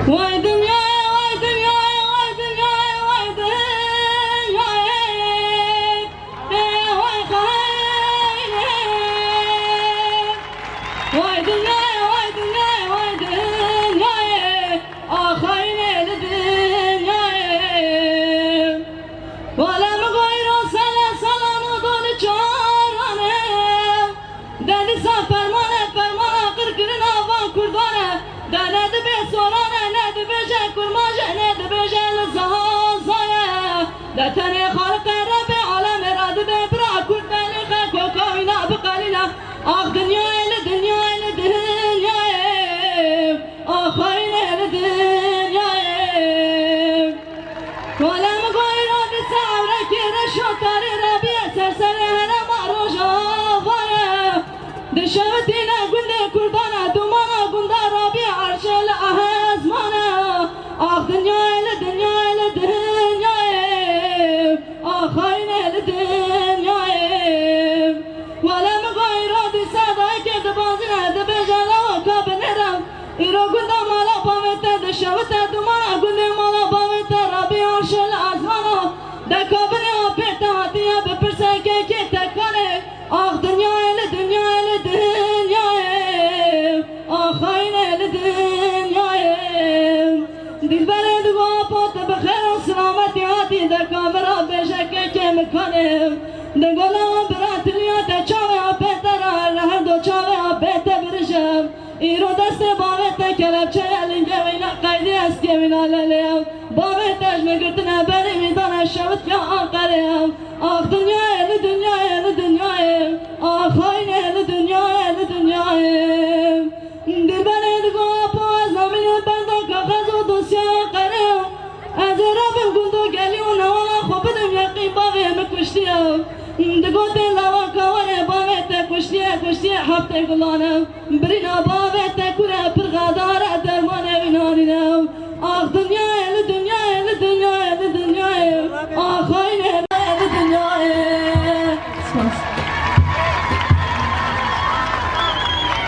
وای دنیا وای دنیا وای دنیا وای دنیا وای خیر وای دنیا وای دنیا وای دنیا آخرین دنیا ولا مغير سلام دون چارانه دادی سفر مانه فرمانه قرقرنا وان کردانه داند به سورانه ند به شکر ماجه ند به جل زهازانه دتنی خالق رب عالم راد به برا کرد بلی خاک و کائنا بقلینا آخ دنیا دنیا دنیا آخرین دنیا ولا مغير سعره كده شطر ربيع سرسره هنا مروجه فانا دشوتنا قلنا كردانا دمانا قلنا ربيع عرش الأهزمانا آخ دنيا لدنيا لدنيا آخرين لدنيا ولا مغير سعره كده بازنا دبجلا وكابنرم إيرو قلنا مالا بامتا دشوتا دمانا قلنا مالا بامتا ربيع عرش الأهزمانا دکابره آپیتا هاتیا بپرسه که تکانه آخ دنیا لدنیا لدنیا آخاین لدنیا دلبره دوا پات بخیر و سلامتی هاتی دکابره بشکه که مکانه دگولا براتلیات چاوه آپیتا را هر دو چاوه آپیتا برشم ایرو دست باوت کلب چه لنگه وینا قیدی است که وینا للیم باوتش مگرتنه بری میدانه شوت یا آقریم آخ دنیا لدنیا لدنیا آخاین لدنیا لدنیا دلبره دگو پاز نامین بندو کاغذ و دوسیا قریم از رابم گندو گلی و نوالا خوبدم یقین باوه مکشتیم دگو دل لوا کاره باوت کشتیه هفته گلانم برینا با